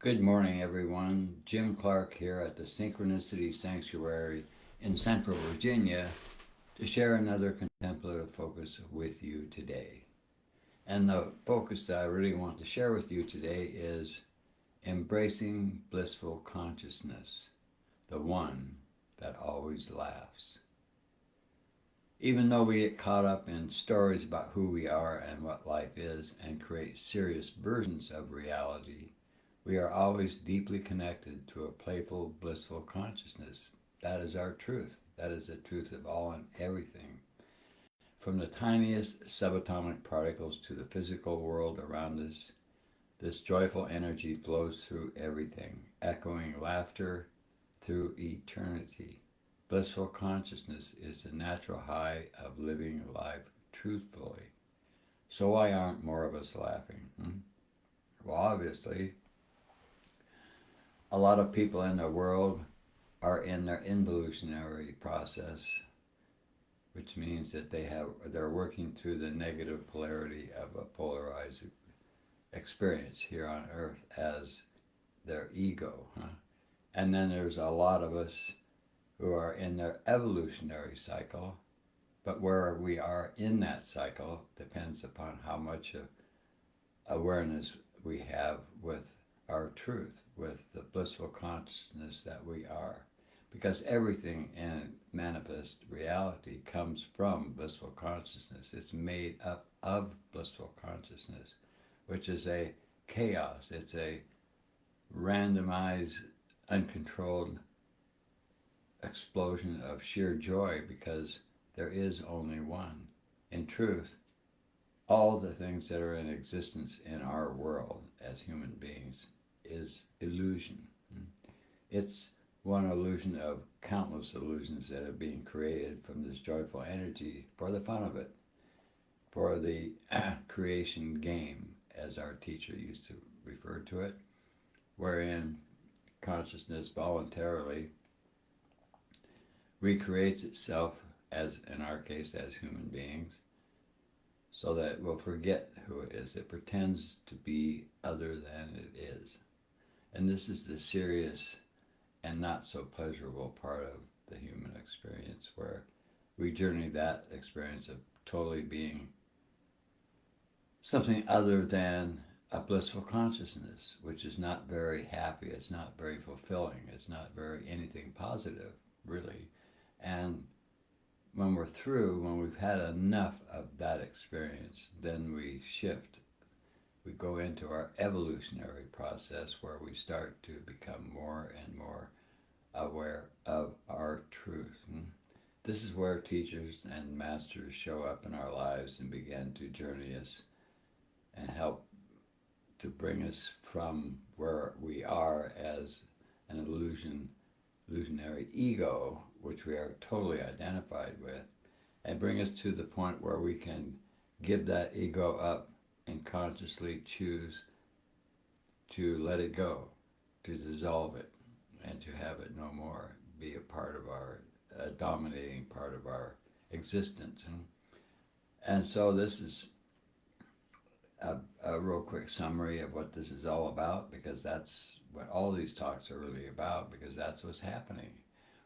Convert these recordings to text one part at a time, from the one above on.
Good morning, everyone. Jim Clark here at the Synchronicity Sanctuary in Central Virginia to share another contemplative focus with you today. And the focus that I really want to share with you today is embracing blissful consciousness, the one that always laughs. Even though we get caught up in stories about who we are and what life is and create serious versions of reality, we are always deeply connected to a playful, blissful consciousness. That is our truth. That is the truth of all and everything. From the tiniest subatomic particles to the physical world around us, this joyful energy flows through everything, echoing laughter through eternity. Blissful consciousness is the natural high of living life truthfully. So why aren't more of us laughing? Well, obviously, a lot of people in the world are in their involutionary process, which means that they're working through the negative polarity of a polarized experience here on earth as their ego. And then there's a lot of us who are in their evolutionary cycle, but where we are in that cycle depends upon how much awareness we have with our truth, with the blissful consciousness that we are. Because everything in manifest reality comes from blissful consciousness. It's made up of blissful consciousness, which is a chaos. It's a randomized, uncontrolled explosion of sheer joy because there is only one. In truth, all the things that are in existence in our world as human beings is illusion. It's one illusion of countless illusions that are being created from this joyful energy for the fun of it, for the creation game, as our teacher used to refer to it, wherein consciousness voluntarily recreates itself, as in our case as human beings, so that it will forget who it is. It pretends to be other than it is. And this is the serious and not so pleasurable part of the human experience, where we journey that experience of totally being something other than a blissful consciousness, which is not very happy, it's not very fulfilling, it's not very anything positive, really. And when we're through, when we've had enough of that experience, then we shift. We go into our evolutionary process where we start to become more and more aware of our truth. This is where teachers and masters show up in our lives and begin to journey us and help to bring us from where we are as an illusionary ego, which we are totally identified with, and bring us to the point where we can give that ego up and consciously choose to let it go, to dissolve it, and to have it no more be a part of our, a dominating part of our existence. And so this is a real quick summary of what this is all about, because that's what all these talks are really about, because that's what's happening.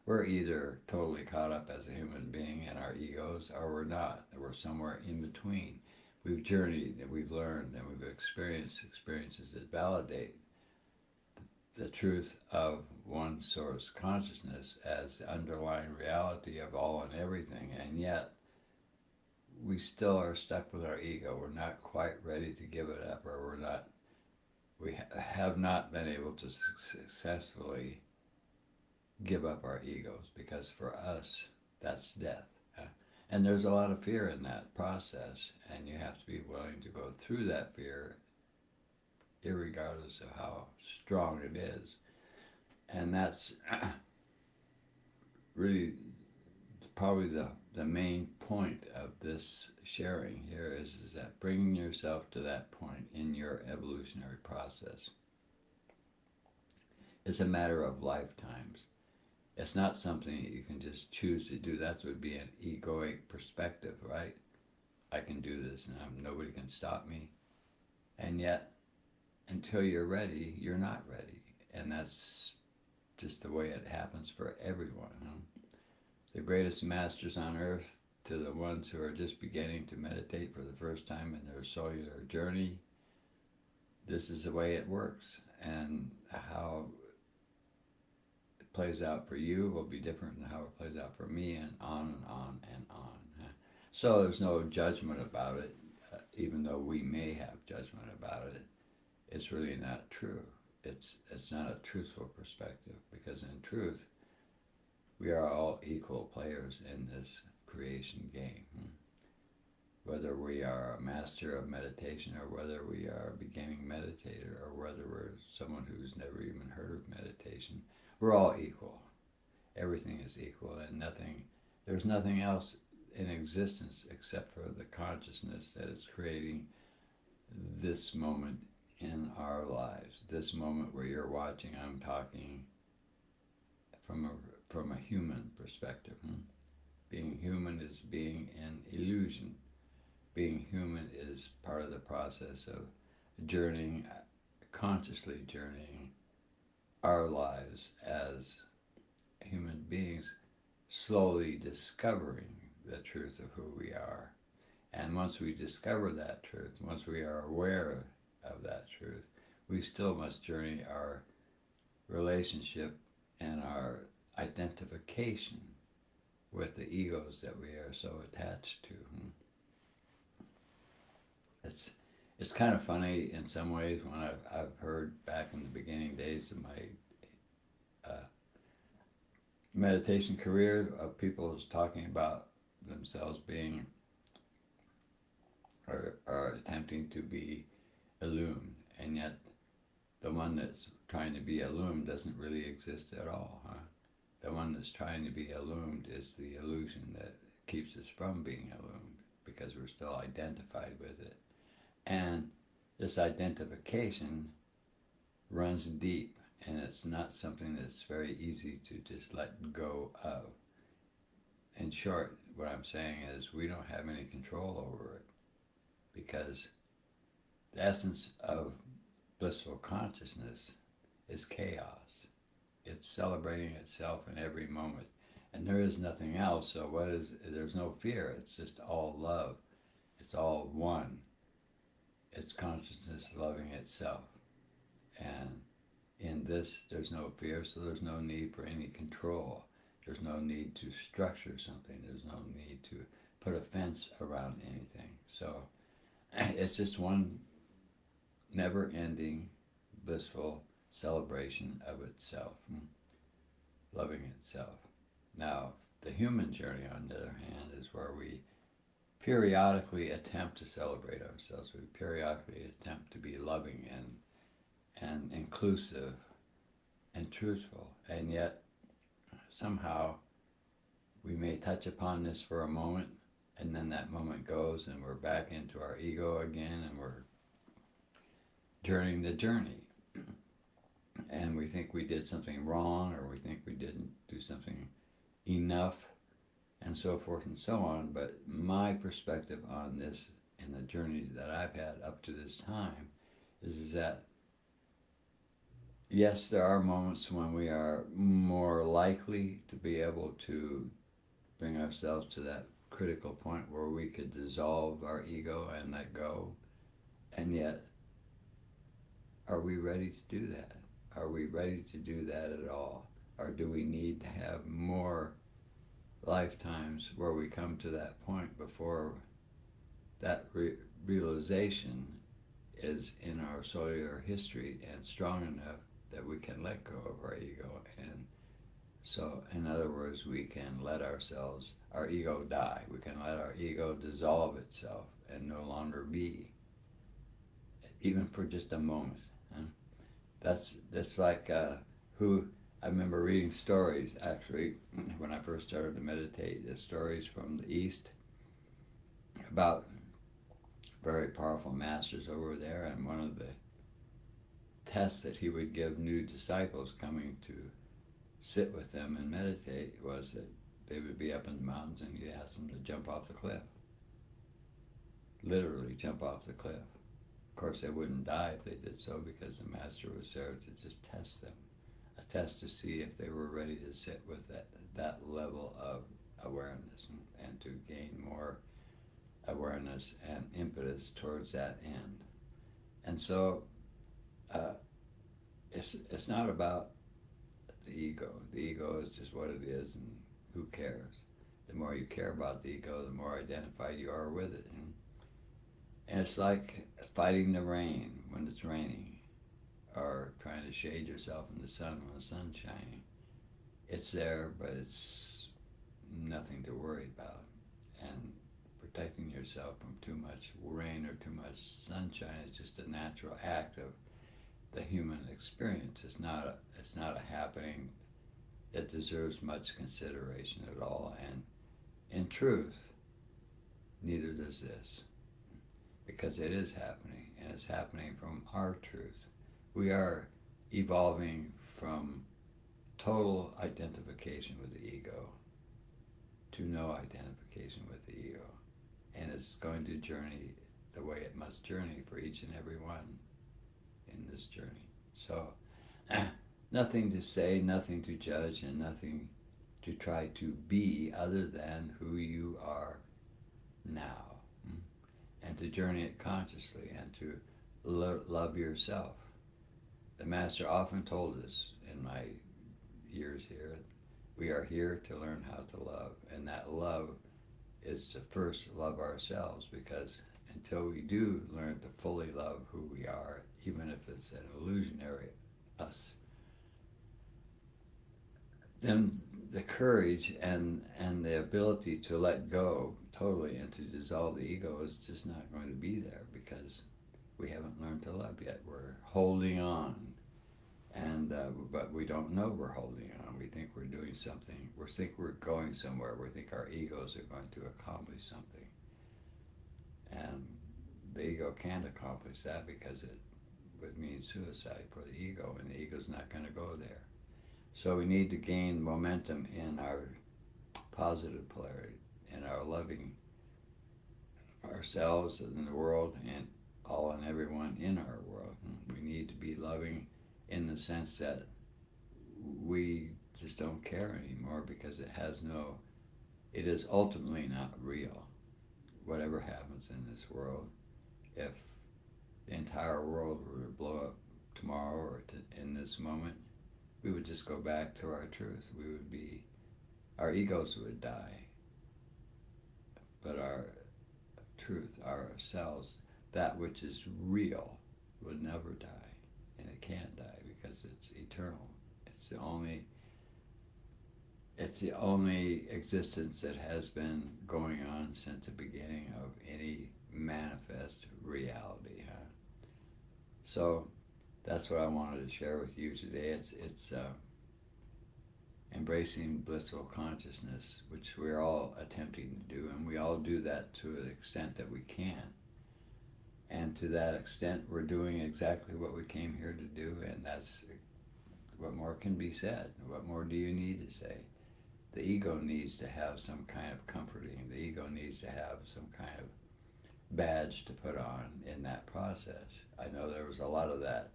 We're either totally caught up as a human being in our egos, or we're not. We're somewhere in between. We've journeyed and we've learned and we've experienced experiences that validate the truth of one source consciousness as the underlying reality of all and everything, and yet we still are stuck with our ego. We're not quite ready to give it up, or we have not been able to successfully give up our egos, because for us, that's death. And there's a lot of fear in that process, and you have to be willing to go through that fear, irregardless of how strong it is. And that's really probably the main point of this sharing here is that bringing yourself to that point in your evolutionary process is a matter of lifetimes. It's not something that you can just choose to do. That would be an egoic perspective, right? I can do this and nobody can stop me. And yet, until you're ready, you're not ready. And that's just the way it happens for everyone. The greatest masters on earth, to the ones who are just beginning to meditate for the first time in their cellular journey, this is the way it works. And how it plays out for you will be different than how it plays out for me, and on and on and on. So there's no judgment about it, even though we may have judgment about it. It's really not true. It's not a truthful perspective, because in truth, we are all equal players in this creation game. Whether we are a master of meditation, or whether we are a beginning meditator, or whether we're someone who's never even heard of meditation, we're all equal. Everything is equal, and there's nothing else in existence except for the consciousness that is creating this moment in our lives. This moment where you're watching, I'm talking from a human perspective. Being human is being an illusion. Being human is part of the process of journeying, consciously journeying our lives as human beings, slowly discovering the truth of who we are. And once we discover that truth, once we are aware of that truth, we still must journey our relationship and our identification with the egos that we are so attached to. It's kind of funny in some ways when I've heard back in the beginning days of my meditation career of people talking about themselves being or are attempting to be illumined, and yet the one that's trying to be illumined doesn't really exist at all. The one that's trying to be illumined is the illusion that keeps us from being illumined, because we're still identified with it. And this identification runs deep, and it's not something that's very easy to just let go of. In short, what I'm saying is we don't have any control over it, because the essence of blissful consciousness is chaos. It's celebrating itself in every moment. And there is nothing else, so there's no fear. It's just all love. It's all one. It's consciousness loving itself. And in this, there's no fear, so there's no need for any control. There's no need to structure something. There's no need to put a fence around anything. So it's just one never-ending, blissful celebration of itself, loving itself. Now, the human journey, on the other hand, is where we periodically attempt to celebrate ourselves. We periodically attempt to be loving and inclusive and truthful, and yet somehow we may touch upon this for a moment, and then that moment goes and we're back into our ego again, and we're journeying the journey. And we think we did something wrong, or we think we didn't do something enough, and so forth and so on. But my perspective on this and the journey that I've had up to this time is that, yes, there are moments when we are more likely to be able to bring ourselves to that critical point where we could dissolve our ego and let go. And yet, are we ready to do that? Are we ready to do that at all? Or do we need to have more lifetimes where we come to that point before that realization is in our cellular history and strong enough that we can let go of our ego? And so, in other words, we can let our ego die. We can let our ego dissolve itself and no longer be, even for just a moment. That's like who I remember reading stories, actually, when I first started to meditate, the stories from the East about very powerful masters over there, and one of the tests that he would give new disciples coming to sit with them and meditate was that they would be up in the mountains and he'd ask them to jump off the cliff. Literally jump off the cliff. Of course, they wouldn't die if they did so, because the master was there to just test them, a test to see if they were ready to sit with that level of awareness, and to gain more awareness and impetus towards that end. And so uh, it's not about the ego. The ego is just what it is, and who cares? The more you care about the ego, the more identified you are with it. And it's like fighting the rain when it's raining, or trying to shade yourself from the sun when the sun's shining. It's there, but it's nothing to worry about. And protecting yourself from too much rain or too much sunshine is just a natural act of the human experience. It's not a happening that deserves much consideration at all. And in truth, neither does this, because it is happening, and it's happening from our truth. We are evolving from total identification with the ego to no identification with the ego. And it's going to journey the way it must journey for each and every one in this journey. So, nothing to say, nothing to judge, and nothing to try to be other than who you are now. And to journey it consciously, and to love yourself. The Master often told us in my years here, we are here to learn how to love. And that love is to first love ourselves, because until we do learn to fully love who we are, even if it's an illusionary us, then the courage and the ability to let go totally and to dissolve the ego is just not going to be there, because we haven't learned to love yet. We're holding on, and but we don't know we're holding on. We think we're doing something. We think we're going somewhere. We think our egos are going to accomplish something, and the ego can't accomplish that, because it would mean suicide for the ego, and the ego's not going to go there. So we need to gain momentum in our positive polarity, in our loving ourselves and the world, and all and everyone in our world. We need to be loving in the sense that we just don't care anymore, because it is ultimately not real. Whatever happens in this world, if the entire world were to blow up tomorrow or in this moment, we would just go back to our truth. Our egos would die, but our truth, ourselves, that which is real, would never die. And it can't die, because it's eternal. It's the only existence that has been going on since the beginning of any manifest reality. So that's what I wanted to share with you today. It's embracing blissful consciousness, which we're all attempting to do, and we all do that to the extent that we can. And to that extent, we're doing exactly what we came here to do, and that's what more can be said. What more do you need to say? The ego needs to have some kind of comforting. The ego needs to have some kind of badge to put on in that process. I know there was a lot of that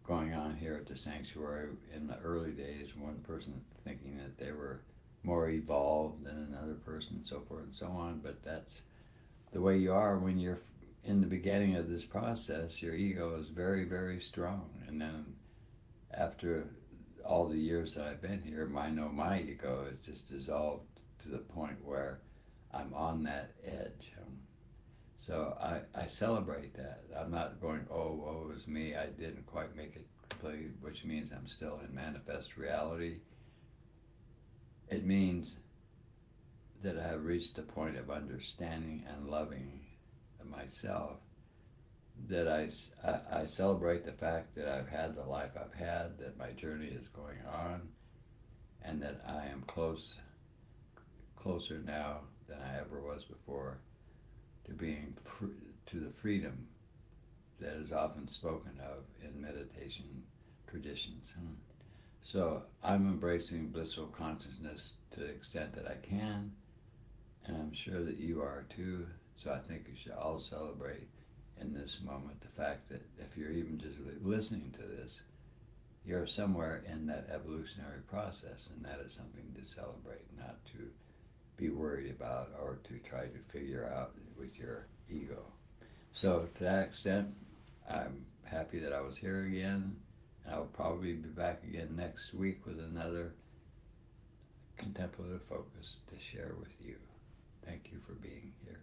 going on here at the sanctuary in the early days, one person thinking that they were more evolved than another person, and so forth and so on. But that's the way you are when you're in the beginning of this process. Your ego is very, very strong. And then after all the years that I've been here, I know my ego is just dissolved to the point where I'm on that edge. So I celebrate that. I'm not going, oh, woe is me, I didn't quite make it completely, which means I'm still in manifest reality. It means that I have reached a point of understanding and loving myself, that I celebrate the fact that I've had the life I've had, that my journey is going on, and that I am closer now than I ever was before to being to the freedom that is often spoken of in meditation traditions. So I'm embracing blissful consciousness to the extent that I can, and I'm sure that you are too. So I think you should all celebrate in this moment. The fact that if you're even just listening to this, you're somewhere in that evolutionary process, and that is something to celebrate, not to be worried about or to try to figure out with your ego. So to that extent, I'm happy that I was here again. I'll probably be back again next week with another contemplative focus to share with you. Thank you for being here.